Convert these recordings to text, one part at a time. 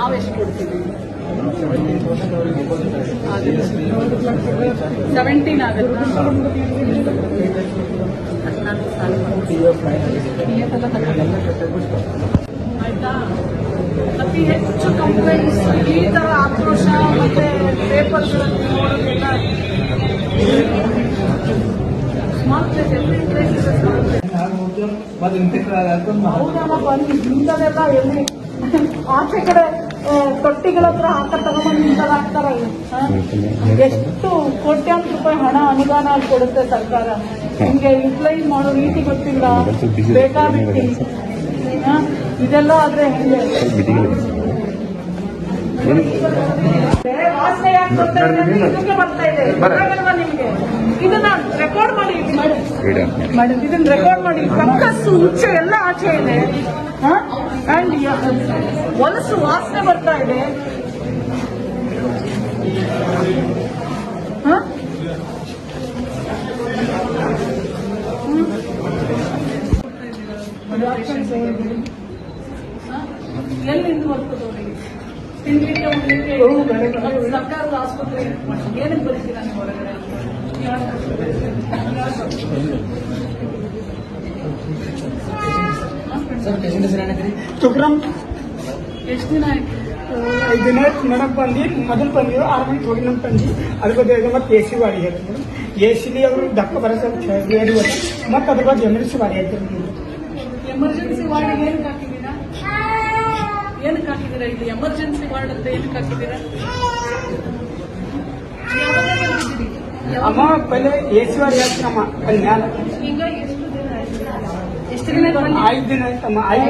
ನಾವೆಷ್ಟು ಕೊಡ್ತೀವಿ? 17 ಆಗುತ್ತಾ? 14 ಆಯ್ತಾ? ಅತಿ ಹೆಚ್ಚು ಕಂಪ್ಲೇಂಟ್ಸ್ ಈ ತರ ಆಕ್ರೋಶ ಮತ್ತೆ ಪೇಪರ್ಗಳಲ್ಲಿ ನೋಡೋದಿಲ್ಲ. ಹೌದಲ್ಲಪ್ಪ, ನಿಂತದೆಲ್ಲ ಎಲ್ಲಿ ಆಚೆ ಕಡೆ ತೊಟ್ಟಿಗಳ ಹತ್ರ ಹಾಕ ತಗೊಂಡ್ಬಂದು ನಿಂತಲ್ಲಿ ಹಾಕ್ತಾರೆ. ಎಷ್ಟು ಕೋಟ್ಯಾಂತರ ರೂಪಾಯಿ ಹಣ ಅನುದಾನ ಕೊಡುತ್ತೆ ಸರ್ಕಾರ. ನಿಮ್ಗೆ ಯುಟಿಲೈಸ್ ಮಾಡೋ ರೀತಿ ಗೊತ್ತಿಲ್ಲ, ಬೇಕಾಬಿಟ್ಟಿ ಇದೆಲ್ಲ ಆದ್ರೆ ಹೆಂಗೆ? ವಾಸನೆ ಯಾಕೆ ಬರ್ತಾ ಇದೆ? ಇದಕ್ಕೆ ಬರ್ತಾ ಇದೆ, ನಿಮ್ಗೆ ಇದನ್ನ ರೆಕಾರ್ಡ್ ಮಾಡಿ, ಇದನ್ನ ರೆಕಾರ್ಡ್ ಮಾಡಿ. ಕಕ್ಕಸ್ಸು ಹುಚ್ಚು ಎಲ್ಲ ಆಚೆ ಇದೆ, ಅಂಡ್ ಹೊಲಸು ವಾಸನೆ ಬರ್ತಾ ಇದೆ. ಎಲ್ಲಿಂದ ಬರ್ತದೆ ತಿಂಗಳಿಗೆ ಉಡ್ಲಿಕ್ಕೆ? ಸರ್ಕಾರದ ಆಸ್ಪತ್ರೆ ಏನಕ್ಕೆ ಬರೀತೀರಾ ನೀವು ಹೊರಗಡೆ? ತುಕ್ರಮ್ ಎಷ್ಟು ದಿನ ಆಯ್ತು? 5 ದಿನ ಮೇಡಮ್ ಬಂದು ಮೊದಲು ಬಂದಿರೋ 6 ಗಂಟೆ ಹೋಗಿ ನಮ್ಮ ತಂದಿ ಅದ್ರ ಬಗ್ಗೆ ಮತ್ತೆ AC ವಾಡಿ ಹೇಳ್ತಾರೆ ಮೇಡಮ್. AC ಅವರು ದಕ್ಕ ಬರೋದು ಮತ್ತೆ ಅದ್ರ ಬಗ್ಗೆ ಎಮರ್ಜೆನ್ಸಿ ವಾಡಿ ಹೇಳ್ತಾರೆ. ಎಮರ್ಜೆನ್ಸಿ ವಾರ್ಡ್ ಏನಕ್ಕೆ ಹಾಕಿದ್ದೀರಾ? ಏನಕ್ಕೆ ಹಾಕಿದ್ದೀರಾ? ಇದು ಎಮರ್ಜೆನ್ಸಿ ವಾರ್ಡ್ ಅಂತ ಏನಕ್ಕೆ ಹಾಕಿದ್ದೀರಾ? ಅಮ್ಮ ಪಹಲೆ AC ವಾಡಿ ಹೇಳ್ತೀನಮ್ಮ ಅಲ್ಲಿ ಮ್ಯಾಲ. ಈಗ ಎಷ್ಟು ದಿನ ಆಯ್ತು? ಎಷ್ಟು ದಿನ? 5 ದಿನ ಆಯ್ತಮ್ಮ. 5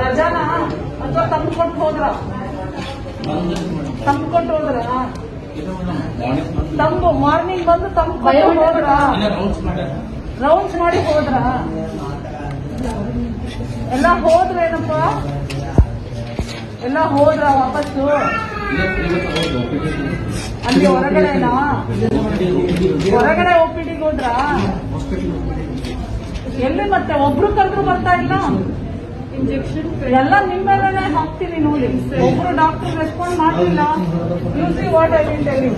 ರಜಾನ ಅಥವಾ ತಂದ್ಕೊಟ್ಟು ಹೋದ್ರ? ತಂದ್ಕೊಟ್ಟು ಹೋದ್ರ? ತಂಬು ಮಾರ್ನಿಂಗ್ ಬಂದು ತಂದ್ಕೊಂಡು ಹೋದ್ರ? ರೌಂಡ್ಸ್ ಮಾಡಿ ಹೋದ್ರ? ಎಲ್ಲ ಹೋದ್ರೇನಪ್ಪ? ಎಲ್ಲ ಹೋದ್ರ ವಾಪಸ್ಸು? ಅಲ್ಲಿ ಹೊರಗಡೆನಾ? ಹೊರಗಡೆ OPDಗೆ ಹೋದ್ರ? ಎಲ್ಲಿ ಮತ್ತೆ ಒಬ್ರು ಕರೆದ್ರು ಬರ್ತಾ ಇಲ್ಲ? ಇಂಜೆಕ್ಷನ್ ಎಲ್ಲ ನಿಮ್ಮ ಮೇಲೆನೆ ಹಾಕ್ತೀವಿ ನೋಡಿ. ಒಬ್ರು ಡಾಕ್ಟರ್ ರೆಸ್ಪಾಂಡ್ ಮಾಡ್ತಿಲ್ಲ. You see what I will tell you.